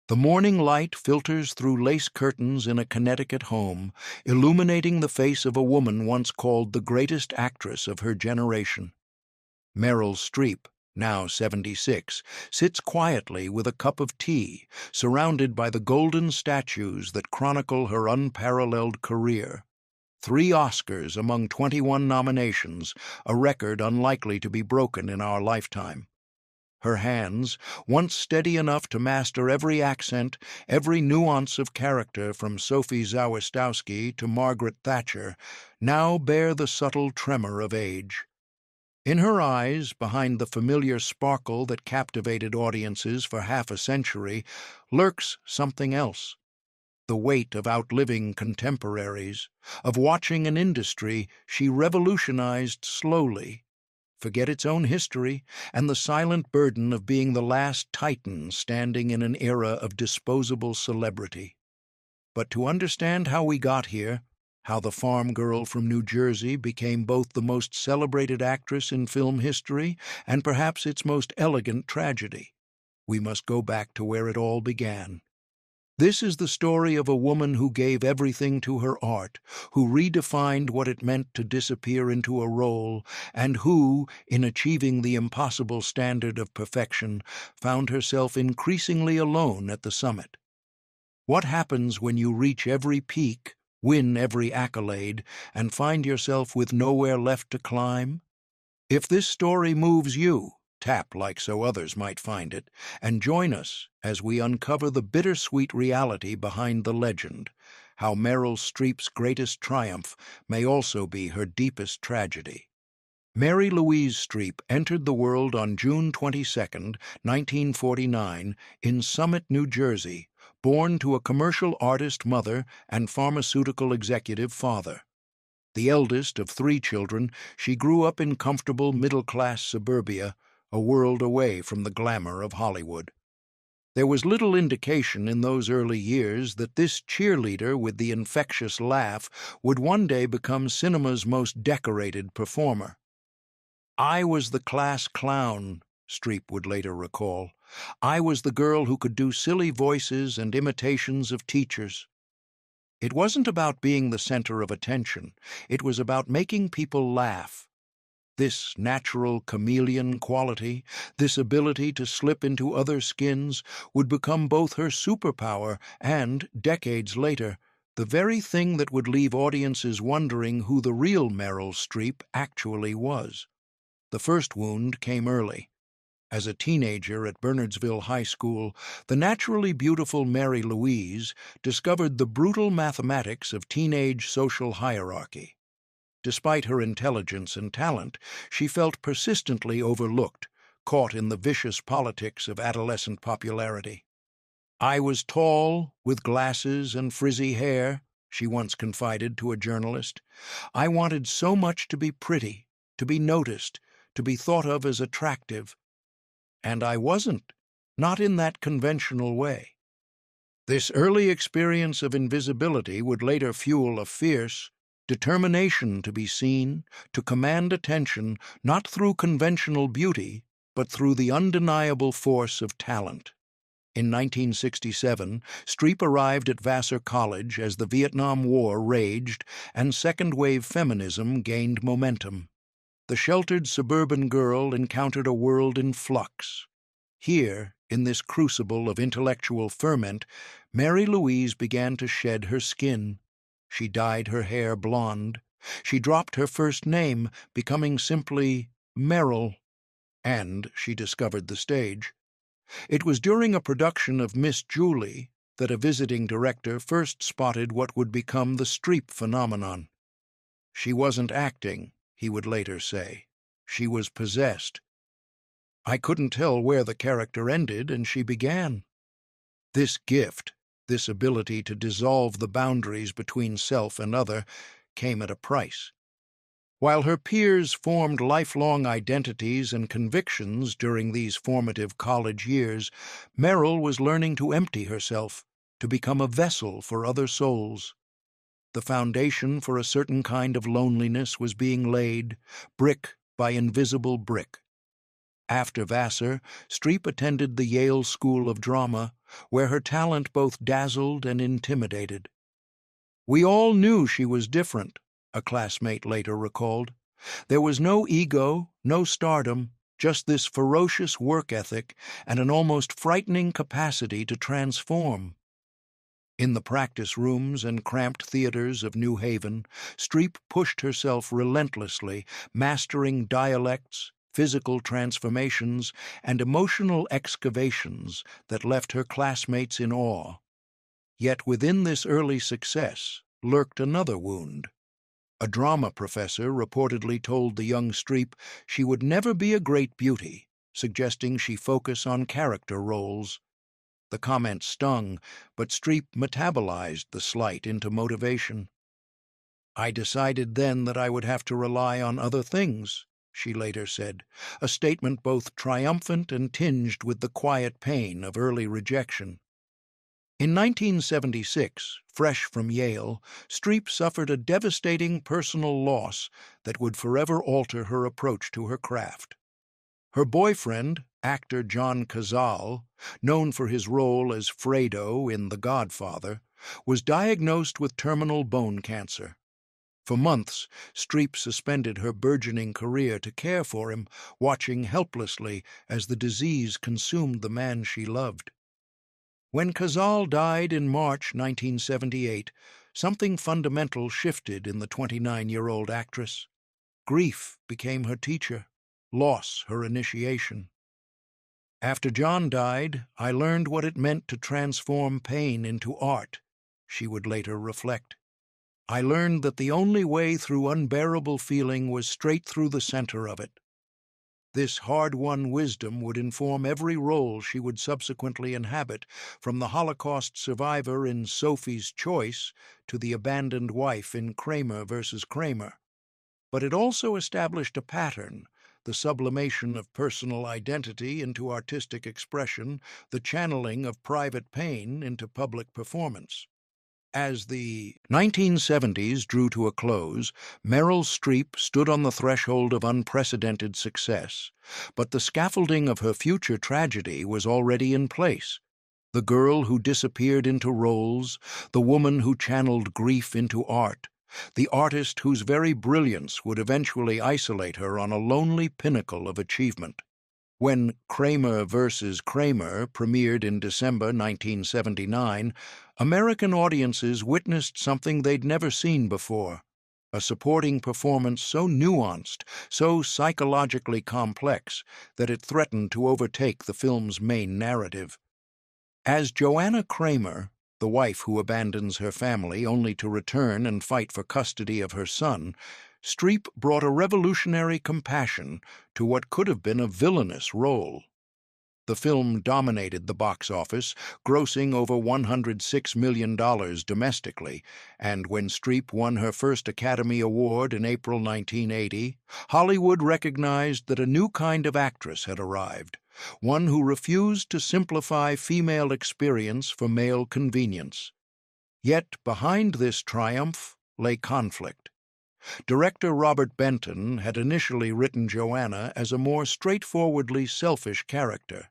The morning light filters through lace curtains in a Connecticut home, illuminating the face of a woman once called the greatest actress of her generation. Meryl Streep, now 76, sits quietly with a cup of tea, surrounded by the golden statues that chronicle her unparalleled career. 3 Oscars among 21 nominations, a record unlikely to be broken in our lifetime. Her hands, once steady enough to master every accent, every nuance of character from Sophie Zawistowski to Margaret Thatcher, now bear the subtle tremor of age. In her eyes, behind the familiar sparkle that captivated audiences for half a century, lurks something else. The weight of outliving contemporaries, of watching an industry she revolutionized slowly, forget its own history, and the silent burden of being the last titan standing in an era of disposable celebrity. But to understand how we got here, how the farm girl from New Jersey became both the most celebrated actress in film history and perhaps its most elegant tragedy, we must go back to where it all began. This is the story of a woman who gave everything to her art, who redefined what it meant to disappear into a role, and who, in achieving the impossible standard of perfection, found herself increasingly alone at the summit. What happens when you reach every peak, win every accolade, and find yourself with nowhere left to climb? If this story moves you, tap like so others might find it, and join us as we uncover the bittersweet reality behind the legend, how Meryl Streep's greatest triumph may also be her deepest tragedy. Mary Louise Streep entered the world on June 22, 1949, in Summit, New Jersey, born to a commercial artist mother and pharmaceutical executive father. The eldest of 3 children, she grew up in comfortable middle-class suburbia, a world away from the glamour of Hollywood. There was little indication in those early years that this cheerleader with the infectious laugh would one day become cinema's most decorated performer. "I was the class clown," Streep would later recall. "I was the girl who could do silly voices and imitations of teachers." It wasn't about being the center of attention. It was about making people laugh. This natural chameleon quality, this ability to slip into other skins, would become both her superpower and, decades later, the very thing that would leave audiences wondering who the real Meryl Streep actually was. The first wound came early. As a teenager at Bernardsville High School, the naturally beautiful Mary Louise discovered the brutal mathematics of teenage social hierarchy. Despite her intelligence and talent, she felt persistently overlooked, caught in the vicious politics of adolescent popularity. "I was tall, with glasses and frizzy hair," she once confided to a journalist. "I wanted so much to be pretty, to be noticed, to be thought of as attractive. And I wasn't, not in that conventional way." This early experience of invisibility would later fuel a fierce determination to be seen, to command attention, not through conventional beauty, but through the undeniable force of talent. In 1967, Streep arrived at Vassar College as the Vietnam War raged and second-wave feminism gained momentum. The sheltered suburban girl encountered a world in flux. Here, in this crucible of intellectual ferment, Mary Louise began to shed her skin. She dyed her hair blonde. She dropped her first name, becoming simply Meryl. And she discovered the stage. It was during a production of Miss Julie that a visiting director first spotted what would become the Streep phenomenon. "She wasn't acting," he would later say. "She was possessed. I couldn't tell where the character ended and she began." This gift, this ability to dissolve the boundaries between self and other, came at a price. While her peers formed lifelong identities and convictions during these formative college years, Meryl was learning to empty herself, to become a vessel for other souls. The foundation for a certain kind of loneliness was being laid, brick by invisible brick. After Vassar, Streep attended the Yale School of Drama, where her talent both dazzled and intimidated. "We all knew she was different," a classmate later recalled. "There was no ego, no stardom, just this ferocious work ethic and an almost frightening capacity to transform." In the practice rooms and cramped theaters of New Haven, Streep pushed herself relentlessly, mastering dialects, physical transformations, and emotional excavations that left her classmates in awe. Yet within this early success lurked another wound. A drama professor reportedly told the young Streep she would never be a great beauty, suggesting she focus on character roles. The comment stung, but Streep metabolized the slight into motivation. "I decided then that I would have to rely on other things," she later said, a statement both triumphant and tinged with the quiet pain of early rejection. In 1976, fresh from Yale, Streep suffered a devastating personal loss that would forever alter her approach to her craft. Her boyfriend, actor John Cazale, known for his role as Fredo in The Godfather, was diagnosed with terminal bone cancer. For months, Streep suspended her burgeoning career to care for him, watching helplessly as the disease consumed the man she loved. When Cazale died in March 1978, something fundamental shifted in the 29-year-old actress. Grief became her teacher, loss her initiation. "After John died, I learned what it meant to transform pain into art," she would later reflect. "I learned that the only way through unbearable feeling was straight through the center of it." This hard-won wisdom would inform every role she would subsequently inhabit, from the Holocaust survivor in Sophie's Choice to the abandoned wife in Kramer versus Kramer. But it also established a pattern: the sublimation of personal identity into artistic expression, the channeling of private pain into public performance. As the 1970s drew to a close, Meryl Streep stood on the threshold of unprecedented success, but the scaffolding of her future tragedy was already in place. The girl who disappeared into roles, the woman who channeled grief into art, the artist whose very brilliance would eventually isolate her on a lonely pinnacle of achievement. When Kramer versus Kramer premiered in December 1979, American audiences witnessed something they'd never seen before: a supporting performance so nuanced, so psychologically complex, that it threatened to overtake the film's main narrative. As Joanna Kramer, the wife who abandons her family only to return and fight for custody of her son, Streep brought a revolutionary compassion to what could have been a villainous role. The film dominated the box office, grossing over $106 million domestically, and when Streep won her first Academy Award in April 1980, Hollywood recognized that a new kind of actress had arrived, one who refused to simplify female experience for male convenience. Yet behind this triumph lay conflict. Director Robert Benton had initially written Joanna as a more straightforwardly selfish character.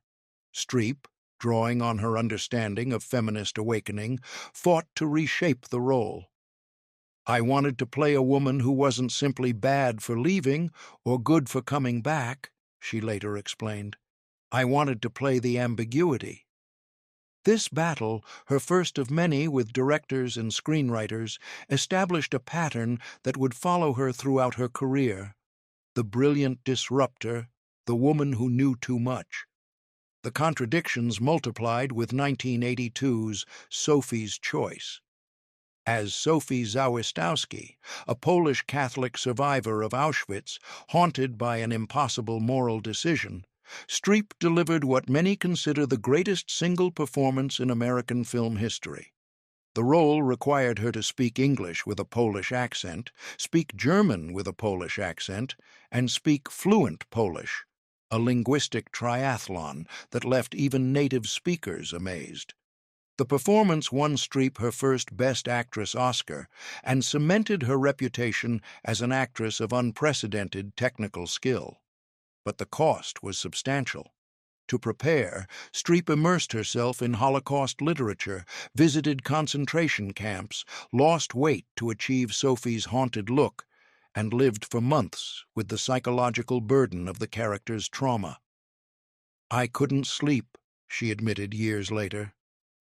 Streep, drawing on her understanding of feminist awakening, fought to reshape the role. "I wanted to play a woman who wasn't simply bad for leaving or good for coming back," she later explained. "I wanted to play the ambiguity." This battle, her first of many with directors and screenwriters, established a pattern that would follow her throughout her career: the brilliant disruptor, the woman who knew too much. The contradictions multiplied with 1982's Sophie's Choice. As Sophie Zawistowski, a Polish Catholic survivor of Auschwitz, haunted by an impossible moral decision, Streep delivered what many consider the greatest single performance in American film history. The role required her to speak English with a Polish accent, speak German with a Polish accent, and speak fluent Polish, a linguistic triathlon that left even native speakers amazed. The performance won Streep her first Best Actress Oscar and cemented her reputation as an actress of unprecedented technical skill. But the cost was substantial. To prepare, Streep immersed herself in Holocaust literature, visited concentration camps, lost weight to achieve Sophie's haunted look, and lived for months with the psychological burden of the character's trauma. "I couldn't sleep," she admitted years later.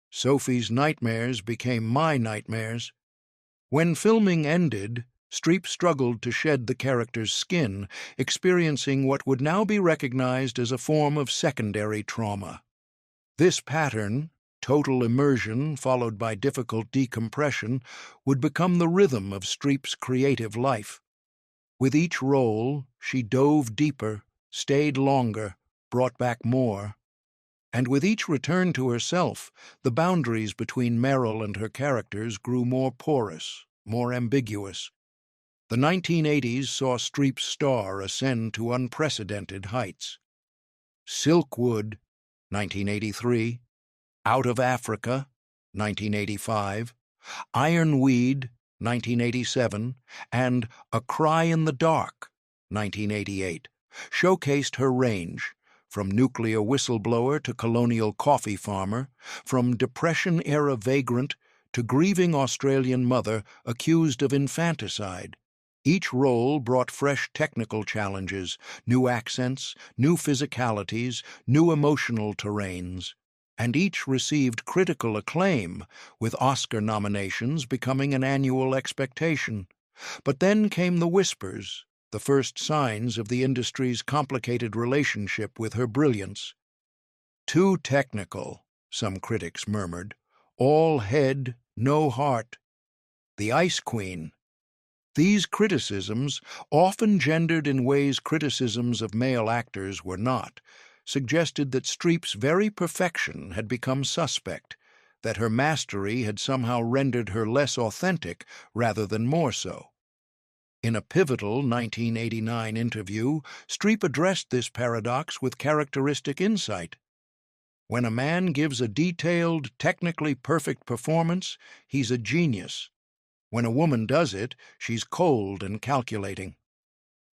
"Sophie's nightmares became my nightmares." When filming ended, Streep struggled to shed the character's skin, experiencing what would now be recognized as a form of secondary trauma. This pattern, total immersion followed by difficult decompression, would become the rhythm of Streep's creative life. With each role, she dove deeper, stayed longer, brought back more. And with each return to herself, the boundaries between Meryl and her characters grew more porous, more ambiguous. The 1980s saw Streep's star ascend to unprecedented heights. Silkwood, 1983, Out of Africa, 1985, Ironweed, 1987, and A Cry in the Dark, 1988, showcased her range, from nuclear whistleblower to colonial coffee farmer, from Depression-era vagrant to grieving Australian mother accused of infanticide. Each role brought fresh technical challenges, new accents, new physicalities, new emotional terrains, and each received critical acclaim, with Oscar nominations becoming an annual expectation. But then came the whispers, the first signs of the industry's complicated relationship with her brilliance. "Too technical," some critics murmured. "All head, no heart." The Ice Queen. These criticisms, often gendered in ways criticisms of male actors were not, suggested that Streep's very perfection had become suspect, that her mastery had somehow rendered her less authentic rather than more so. In a pivotal 1989 interview, Streep addressed this paradox with characteristic insight. "When a man gives a detailed, technically perfect performance, he's a genius. When a woman does it, she's cold and calculating.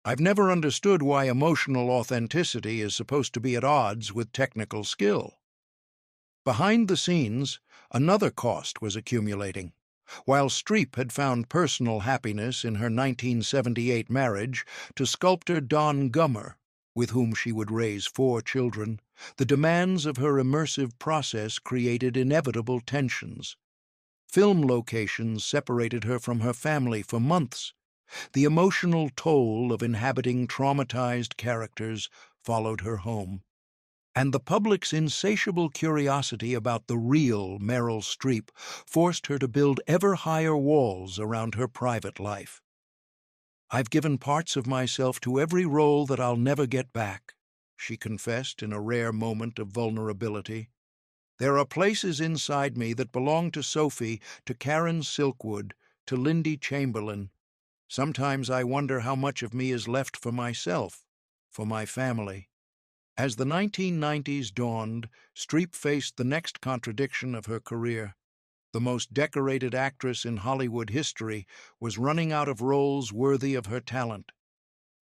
I've never understood why emotional authenticity is supposed to be at odds with technical skill." Behind the scenes, another cost was accumulating. While Streep had found personal happiness in her 1978 marriage to sculptor Don Gummer, with whom she would raise 4 children, the demands of her immersive process created inevitable tensions. Film locations separated her from her family for months. The emotional toll of inhabiting traumatized characters followed her home. And the public's insatiable curiosity about the real Meryl Streep forced her to build ever higher walls around her private life. "I've given parts of myself to every role that I'll never get back," she confessed in a rare moment of vulnerability. "There are places inside me that belong to Sophie, to Karen Silkwood, to Lindy Chamberlain. Sometimes I wonder how much of me is left for myself, for my family." As the 1990s dawned, Streep faced the next contradiction of her career. The most decorated actress in Hollywood history was running out of roles worthy of her talent.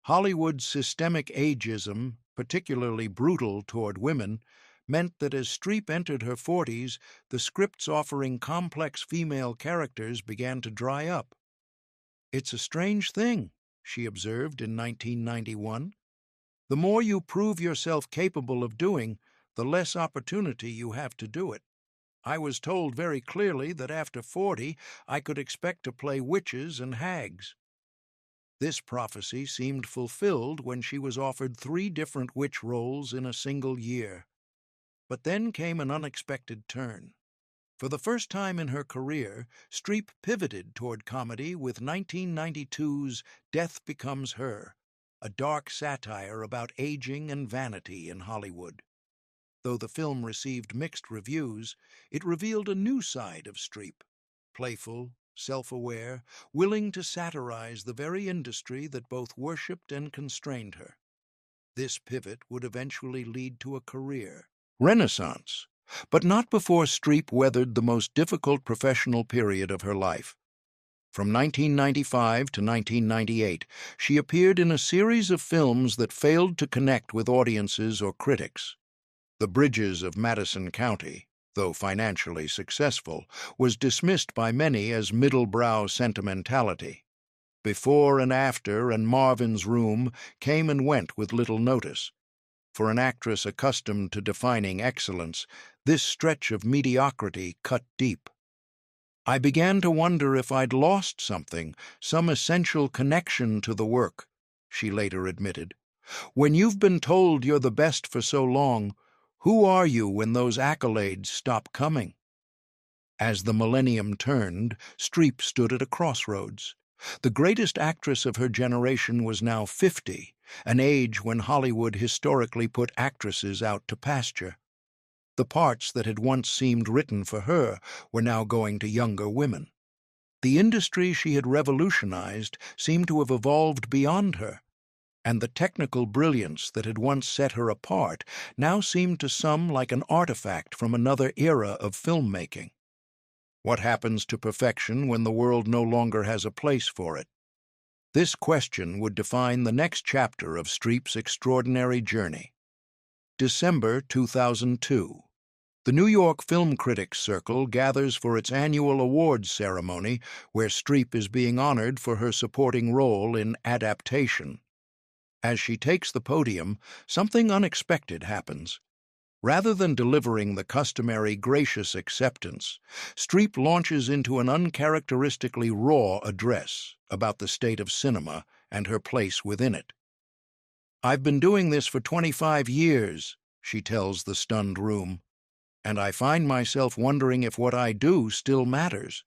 Hollywood's systemic ageism, particularly brutal toward women, meant that as Streep entered her 40s, the scripts offering complex female characters began to dry up. "It's a strange thing," she observed in 1991. "The more you prove yourself capable of doing, the less opportunity you have to do it. I was told very clearly that after 40 I could expect to play witches and hags." This prophecy seemed fulfilled when she was offered 3 different witch roles in a single year. But then came an unexpected turn. For the first time in her career, Streep pivoted toward comedy with 1992's Death Becomes Her, a dark satire about aging and vanity in Hollywood. Though the film received mixed reviews, it revealed a new side of Streep, playful, self-aware, willing to satirize the very industry that both worshipped and constrained her. This pivot would eventually lead to a career renaissance, but not before Streep weathered the most difficult professional period of her life. From 1995 to 1998, she appeared in a series of films that failed to connect with audiences or critics. The Bridges of Madison County, though financially successful, was dismissed by many as middle-brow sentimentality. Before and After and Marvin's Room came and went with little notice. For an actress accustomed to defining excellence, this stretch of mediocrity cut deep. I began to wonder if I'd lost something, some essential connection to the work, she later admitted. When you've been told you're the best for so long, who are you when those accolades stop coming? As the millennium turned, Streep stood at a crossroads. The greatest actress of her generation was now 50, an age when Hollywood historically put actresses out to pasture. The parts that had once seemed written for her were now going to younger women. The industry she had revolutionized seemed to have evolved beyond her, and the technical brilliance that had once set her apart now seemed to some like an artifact from another era of filmmaking. What happens to perfection when the world no longer has a place for it? This question would define the next chapter of Streep's extraordinary journey. December 2002. The New York Film Critics Circle gathers for its annual awards ceremony, where Streep is being honored for her supporting role in Adaptation. As she takes the podium, something unexpected happens. Rather than delivering the customary gracious acceptance, Streep launches into an uncharacteristically raw address about the state of cinema and her place within it. "I've been doing this for 25 years, she tells the stunned room, "and I find myself wondering if what I do still matters.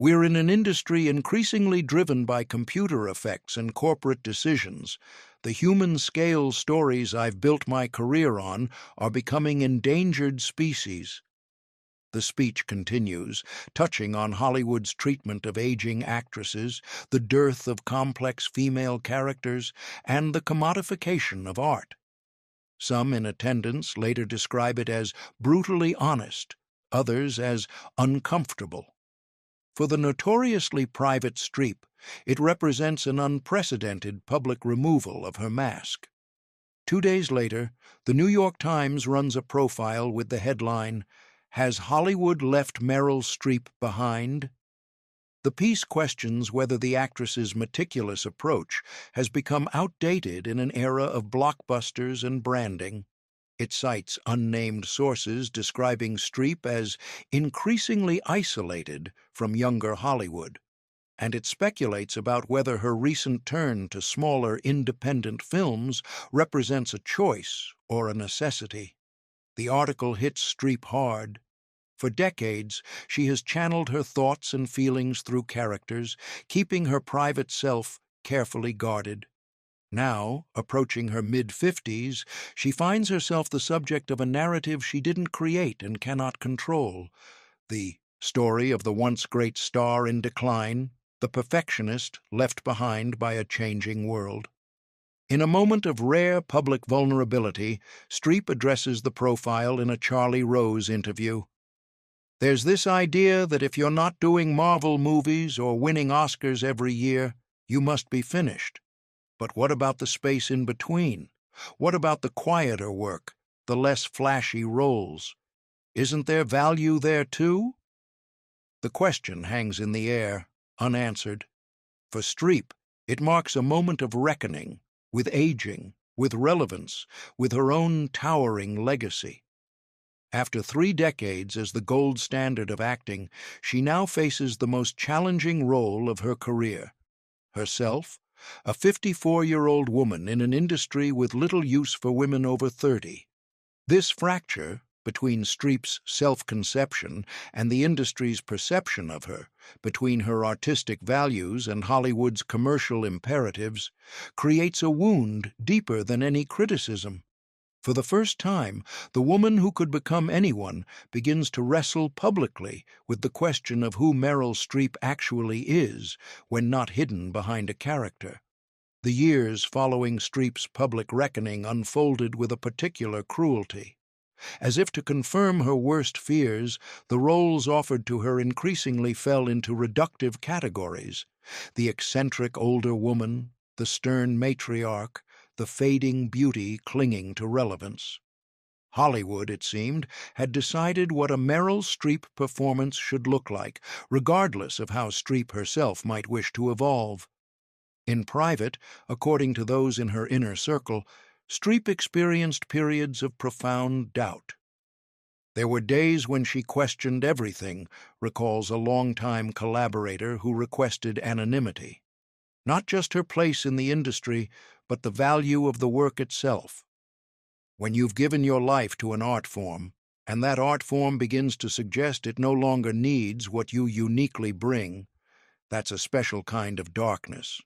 We're in an industry increasingly driven by computer effects and corporate decisions. The human-scale stories I've built my career on are becoming endangered species." The speech continues, touching on Hollywood's treatment of aging actresses, the dearth of complex female characters, and the commodification of art. Some in attendance later describe it as brutally honest, others as uncomfortable. For the notoriously private Streep, it represents an unprecedented public removal of her mask. 2 days later, the New York Times runs a profile with the headline, "Has Hollywood Left Meryl Streep Behind?" The piece questions whether the actress's meticulous approach has become outdated in an era of blockbusters and branding. It cites unnamed sources describing Streep as increasingly isolated from younger Hollywood, and it speculates about whether her recent turn to smaller independent films represents a choice or a necessity. The article hits Streep hard. For decades, she has channeled her thoughts and feelings through characters, keeping her private self carefully guarded. Now, approaching her mid-50s, she finds herself the subject of a narrative she didn't create and cannot control. The story of the once great star in decline, the perfectionist left behind by a changing world. In a moment of rare public vulnerability, Streep addresses the profile in a Charlie Rose interview. "There's this idea that if you're not doing Marvel movies or winning Oscars every year, you must be finished. But what about the space in between? What about the quieter work, the less flashy roles? Isn't there value there too?" The question hangs in the air, unanswered. For Streep, it marks a moment of reckoning, with aging, with relevance, with her own towering legacy. After 3 decades as the gold standard of acting, she now faces the most challenging role of her career. Herself, a 54-year-old woman in an industry with little use for women over 30. This fracture between Streep's self-conception and the industry's perception of her, between her artistic values and Hollywood's commercial imperatives, creates a wound deeper than any criticism. For the first time, the woman who could become anyone begins to wrestle publicly with the question of who Meryl Streep actually is when not hidden behind a character. The years following Streep's public reckoning unfolded with a particular cruelty. As if to confirm her worst fears, the roles offered to her increasingly fell into reductive categories: the eccentric older woman, the stern matriarch, the fading beauty clinging to relevance. Hollywood, it seemed, had decided what a Meryl Streep performance should look like, regardless of how Streep herself might wish to evolve. In private, according to those in her inner circle, Streep experienced periods of profound doubt. There were days when she questioned everything, recalls a longtime collaborator who requested anonymity. Not just her place in the industry, but the value of the work itself. When you've given your life to an art form, and that art form begins to suggest it no longer needs what you uniquely bring, that's a special kind of darkness.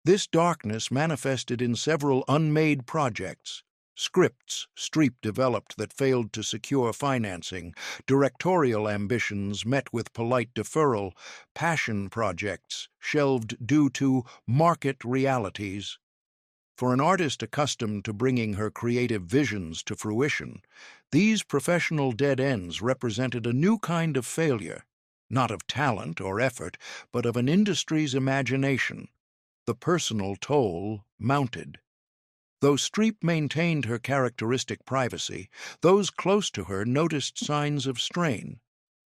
This darkness manifested in several unmade projects, scripts Streep developed that failed to secure financing, directorial ambitions met with polite deferral, passion projects shelved due to market realities. For an artist accustomed to bringing her creative visions to fruition, these professional dead ends represented a new kind of failure, not of talent or effort, but of an industry's imagination. The personal toll mounted. Though Streep maintained her characteristic privacy, those close to her noticed signs of strain.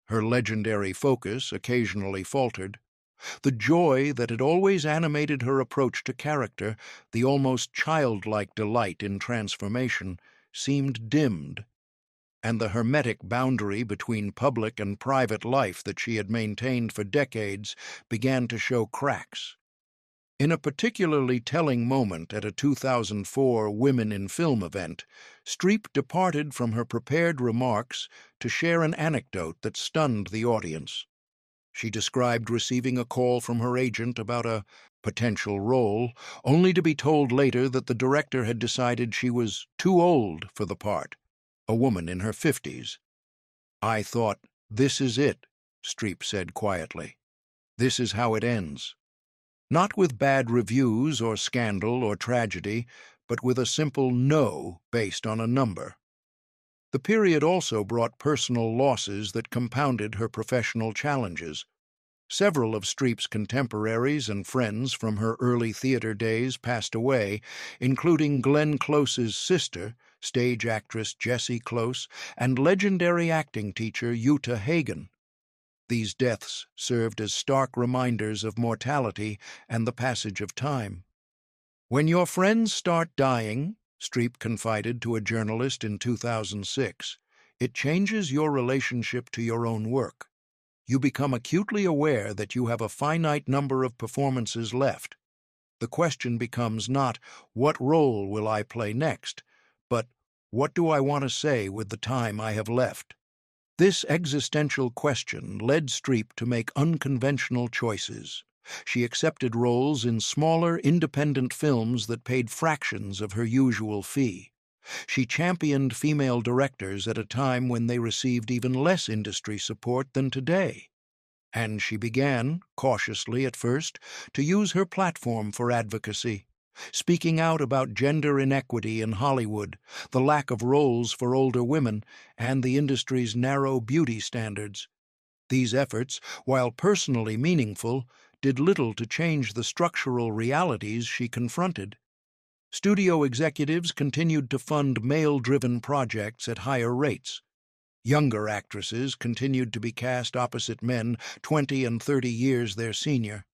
Her legendary focus occasionally faltered. The joy that had always animated her approach to character, the almost childlike delight in transformation, seemed dimmed. And the hermetic boundary between public and private life that she had maintained for decades began to show cracks. In a particularly telling moment at a 2004 Women in Film event, Streep departed from her prepared remarks to share an anecdote that stunned the audience. She described receiving a call from her agent about a potential role, only to be told later that the director had decided she was too old for the part, a woman in her 50s. "I thought, this is it," Streep said quietly. "This is how it ends." Not with bad reviews or scandal or tragedy, but with a simple no based on a number. The period also brought personal losses that compounded her professional challenges. Several of Streep's contemporaries and friends from her early theater days passed away, including Glenn Close's sister, stage actress Jessie Close, and legendary acting teacher Uta Hagen. These deaths served as stark reminders of mortality and the passage of time. "When your friends start dying," Streep confided to a journalist in 2006, "it changes your relationship to your own work. You become acutely aware that you have a finite number of performances left. The question becomes not, what role will I play next, but what do I want to say with the time I have left?" This existential question led Streep to make unconventional choices. She accepted roles in smaller, independent films that paid fractions of her usual fee. She championed female directors at a time when they received even less industry support than today. And she began, cautiously at first, to use her platform for advocacy, speaking out about gender inequity in Hollywood, the lack of roles for older women, and the industry's narrow beauty standards. These efforts, while personally meaningful, did little to change the structural realities she confronted. Studio executives continued to fund male-driven projects at higher rates. Younger actresses continued to be cast opposite men 20 and 30 years their senior.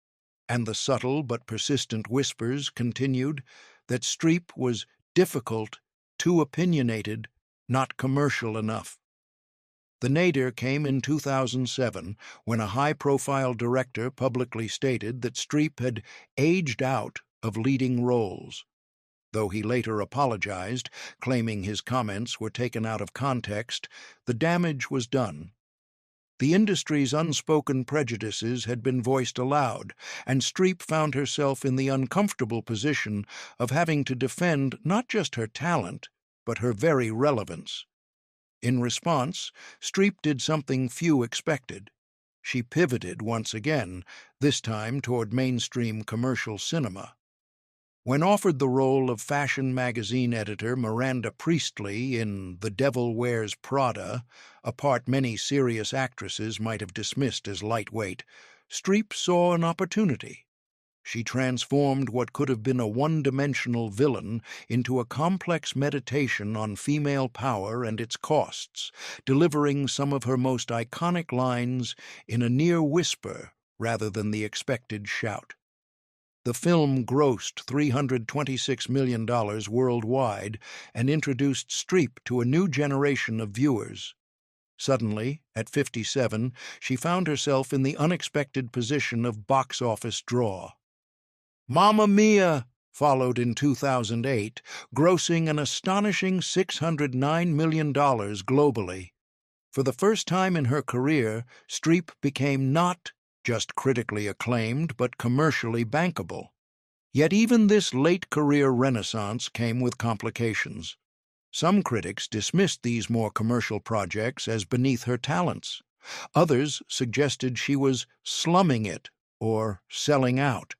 And the subtle but persistent whispers continued that Streep was difficult, too opinionated, not commercial enough. The nadir came in 2007 when a high-profile director publicly stated that Streep had aged out of leading roles. Though he later apologized, claiming his comments were taken out of context, the damage was done. The industry's unspoken prejudices had been voiced aloud, and Streep found herself in the uncomfortable position of having to defend not just her talent, but her very relevance. In response, Streep did something few expected. She pivoted once again, this time toward mainstream commercial cinema. When offered the role of fashion magazine editor Miranda Priestley in The Devil Wears Prada, a part many serious actresses might have dismissed as lightweight, Streep saw an opportunity. She transformed what could have been a one-dimensional villain into a complex meditation on female power and its costs, delivering some of her most iconic lines in a near whisper rather than the expected shout. The film grossed $326 million worldwide and introduced Streep to a new generation of viewers. Suddenly, at 57, she found herself in the unexpected position of box office draw. Mamma Mia followed in 2008, grossing an astonishing $609 million globally. For the first time in her career, Streep became not just critically acclaimed, but commercially bankable. Yet even this late career renaissance came with complications. Some critics dismissed these more commercial projects as beneath her talents. Others suggested she was slumming it or selling out.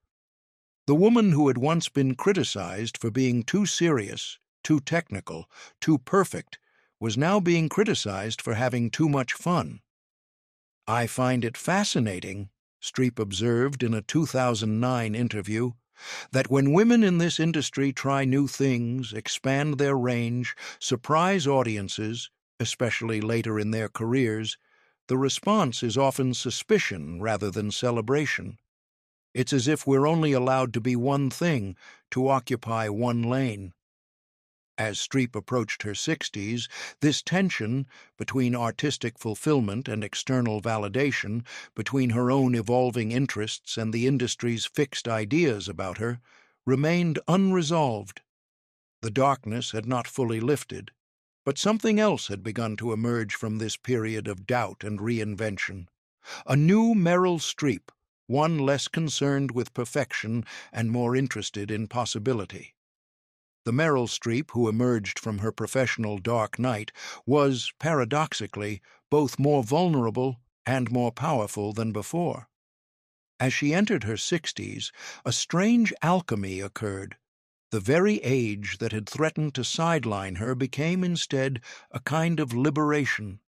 The woman who had once been criticized for being too serious, too technical, too perfect, was now being criticized for having too much fun. "I find it fascinating," Streep observed in a 2009 interview, "that when women in this industry try new things, expand their range, surprise audiences, especially later in their careers, the response is often suspicion rather than celebration. It's as if we're only allowed to be one thing, to occupy one lane." As Streep approached her 60s, this tension between artistic fulfillment and external validation, between her own evolving interests and the industry's fixed ideas about her, remained unresolved. The darkness had not fully lifted, but something else had begun to emerge from this period of doubt and reinvention. A new Meryl Streep, one less concerned with perfection and more interested in possibility. The Meryl Streep who emerged from her professional dark night was, paradoxically, both more vulnerable and more powerful than before. As she entered her 60s, a strange alchemy occurred. The very age that had threatened to sideline her became instead a kind of liberation.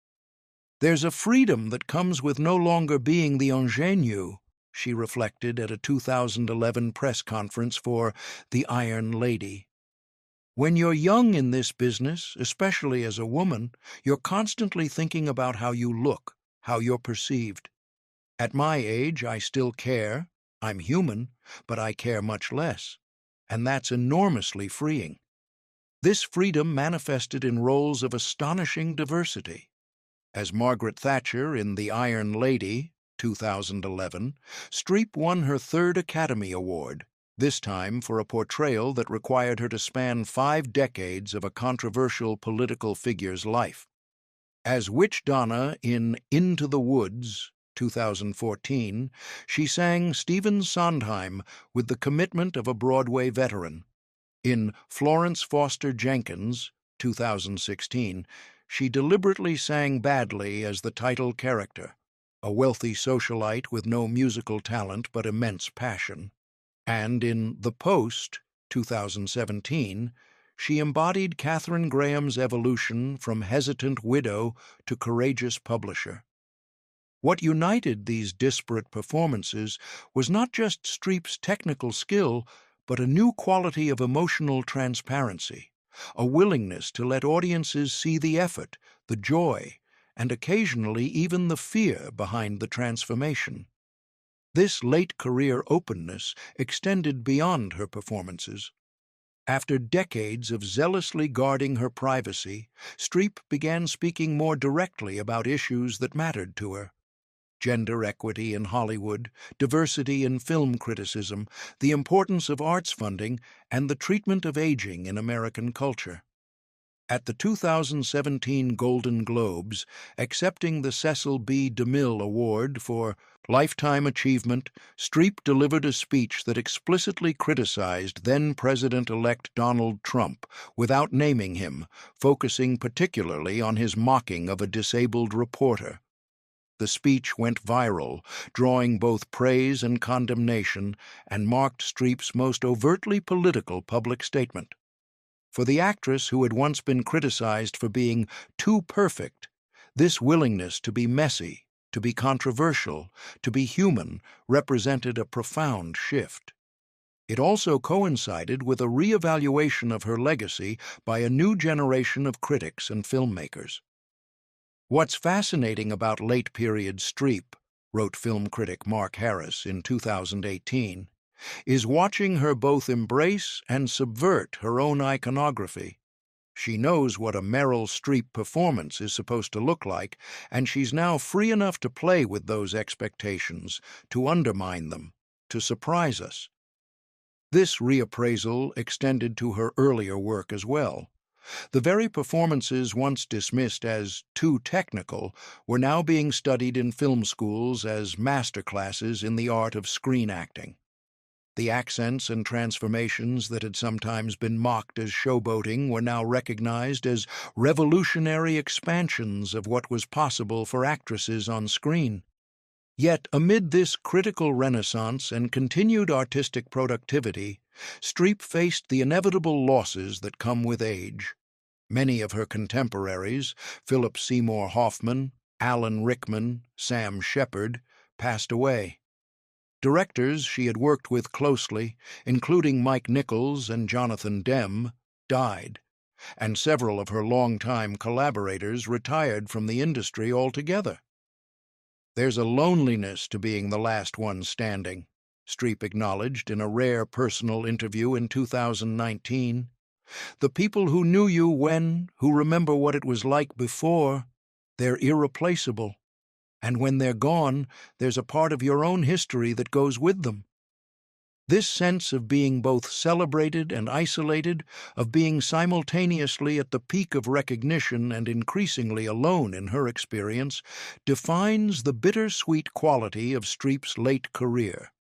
"There's a freedom that comes with no longer being the ingenue," she reflected at a 2011 press conference for The Iron Lady. "When you're young in this business, especially as a woman, you're constantly thinking about how you look, how you're perceived. At my age, I still care. I'm human, but I care much less. And that's enormously freeing." This freedom manifested in roles of astonishing diversity. As Margaret Thatcher in The Iron Lady, 2011, Streep won her third Academy Award, this time for a portrayal that required her to span 5 decades of a controversial political figure's life. As Witch Donna in Into the Woods, 2014, she sang Stephen Sondheim with the commitment of a Broadway veteran. In Florence Foster Jenkins, 2016, she deliberately sang badly as the title character, a wealthy socialite with no musical talent but immense passion. And in The Post, 2017, she embodied Katharine Graham's evolution from hesitant widow to courageous publisher. What united these disparate performances was not just Streep's technical skill, but a new quality of emotional transparency, a willingness to let audiences see the effort, the joy, and occasionally even the fear behind the transformation. This late-career openness extended beyond her performances. After decades of zealously guarding her privacy, Streep began speaking more directly about issues that mattered to her: gender equity in Hollywood, diversity in film criticism, the importance of arts funding, and the treatment of aging in American culture. At the 2017 Golden Globes, accepting the Cecil B. DeMille Award for Lifetime Achievement, Streep delivered a speech that explicitly criticized then-President-elect Donald Trump without naming him, focusing particularly on his mocking of a disabled reporter. The speech went viral, drawing both praise and condemnation, and marked Streep's most overtly political public statement. For the actress who had once been criticized for being too perfect, this willingness to be messy, to be controversial, to be human, represented a profound shift. It also coincided with a reevaluation of her legacy by a new generation of critics and filmmakers. What's fascinating about late-period Streep, wrote film critic Mark Harris in 2018, is watching her both embrace and subvert her own iconography. She knows what a Meryl Streep performance is supposed to look like, and she's now free enough to play with those expectations, to undermine them, to surprise us. This reappraisal extended to her earlier work as well. The very performances once dismissed as too technical were now being studied in film schools as masterclasses in the art of screen acting. The accents and transformations that had sometimes been mocked as showboating were now recognized as revolutionary expansions of what was possible for actresses on screen. Yet, amid this critical renaissance and continued artistic productivity, Streep faced the inevitable losses that come with age. Many of her contemporaries, Philip Seymour Hoffman, Alan Rickman, Sam Shepard, passed away. Directors she had worked with closely, including Mike Nichols and Jonathan Demme, died, and several of her longtime collaborators retired from the industry altogether. "There's a loneliness to being the last one standing," Streep acknowledged in a rare personal interview in 2019. "The people who knew you when, who remember what it was like before, they're irreplaceable. And when they're gone, there's a part of your own history that goes with them." This sense of being both celebrated and isolated, of being simultaneously at the peak of recognition and increasingly alone in her experience, defines the bittersweet quality of Streep's late career.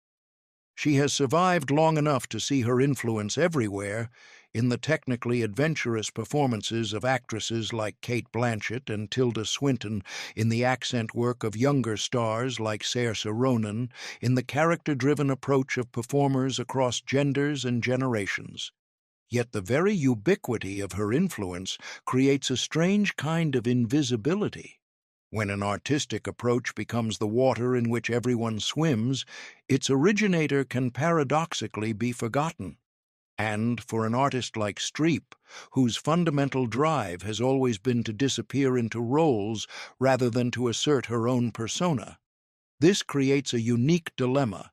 She has survived long enough to see her influence everywhere, in the technically adventurous performances of actresses like Cate Blanchett and Tilda Swinton, in the accent work of younger stars like Saoirse Ronan, in the character-driven approach of performers across genders and generations. Yet the very ubiquity of her influence creates a strange kind of invisibility. When an artistic approach becomes the water in which everyone swims, its originator can paradoxically be forgotten. And for an artist like Streep, whose fundamental drive has always been to disappear into roles rather than to assert her own persona, this creates a unique dilemma: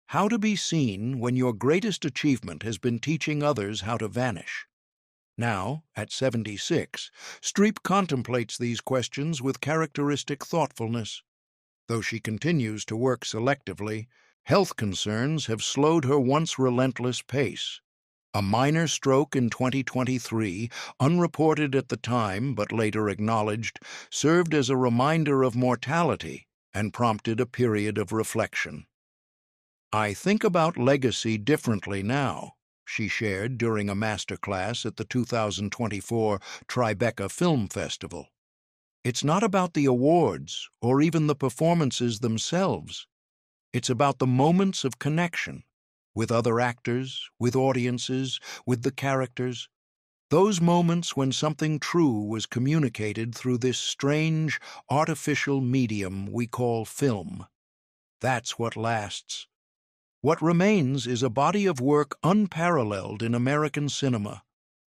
how to be seen when your greatest achievement has been teaching others how to vanish. Now, at 76, Streep contemplates these questions with characteristic thoughtfulness. Though she continues to work selectively, health concerns have slowed her once relentless pace. A minor stroke in 2023, unreported at the time but later acknowledged, served as a reminder of mortality and prompted a period of reflection. "I think about legacy differently now," she shared during a masterclass at the 2024 Tribeca Film Festival. "It's not about the awards or even the performances themselves. It's about the moments of connection with other actors, with audiences, with the characters. Those moments when something true was communicated through this strange, artificial medium we call film. That's what lasts. What remains is a body of work unparalleled in American cinema.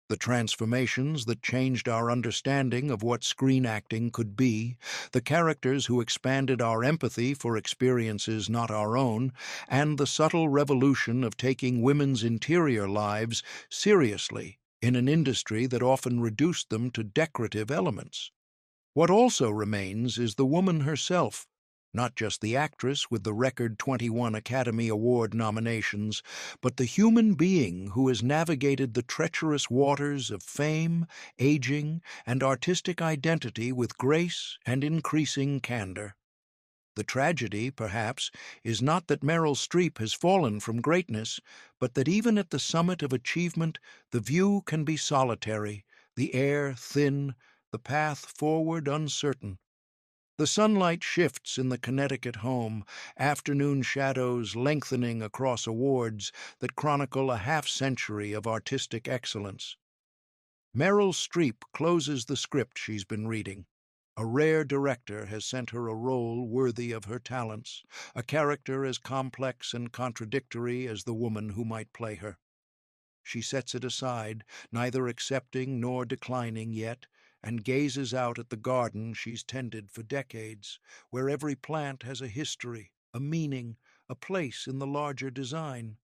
The transformations that changed our understanding of what screen acting could be, the characters who expanded our empathy for experiences not our own, and the subtle revolution of taking women's interior lives seriously in an industry that often reduced them to decorative elements. What also remains is the woman herself, not just the actress with the record 21 Academy Award nominations, but the human being who has navigated the treacherous waters of fame, aging, and artistic identity with grace and increasing candor. The tragedy, perhaps, is not that Meryl Streep has fallen from greatness, but that even at the summit of achievement, the view can be solitary, the air thin, the path forward uncertain. The sunlight shifts in the Connecticut home, afternoon shadows lengthening across awards that chronicle a half-century of artistic excellence. Meryl Streep closes the script she's been reading. A rare director has sent her a role worthy of her talents, a character as complex and contradictory as the woman who might play her. She sets it aside, neither accepting nor declining yet, and gazes out at the garden she's tended for decades, where every plant has a history, a meaning, a place in the larger design.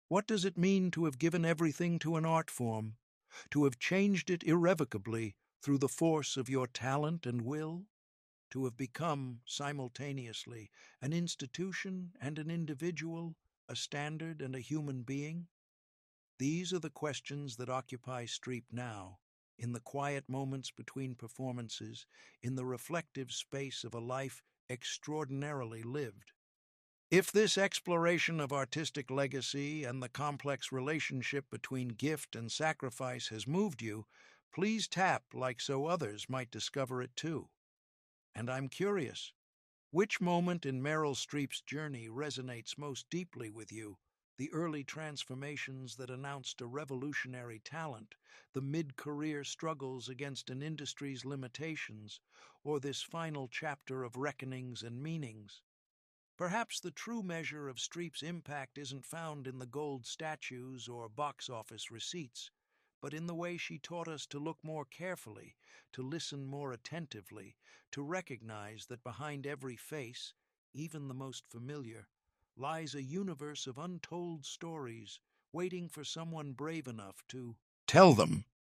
What does it mean to have given everything to an art form, to have changed it irrevocably through the force of your talent and will? To have become, simultaneously, an institution and an individual, a standard and a human being? These are the questions that occupy Streep now, in the quiet moments between performances, in the reflective space of a life extraordinarily lived. If this exploration of artistic legacy and the complex relationship between gift and sacrifice has moved you, please tap like so others might discover it too. And I'm curious, which moment in Meryl Streep's journey resonates most deeply with you? The early transformations that announced a revolutionary talent, the mid-career struggles against an industry's limitations, or this final chapter of reckonings and meanings? Perhaps the true measure of Streep's impact isn't found in the gold statues or box office receipts, but in the way she taught us to look more carefully, to listen more attentively, to recognize that behind every face, even the most familiar, lies a universe of untold stories waiting for someone brave enough to tell them.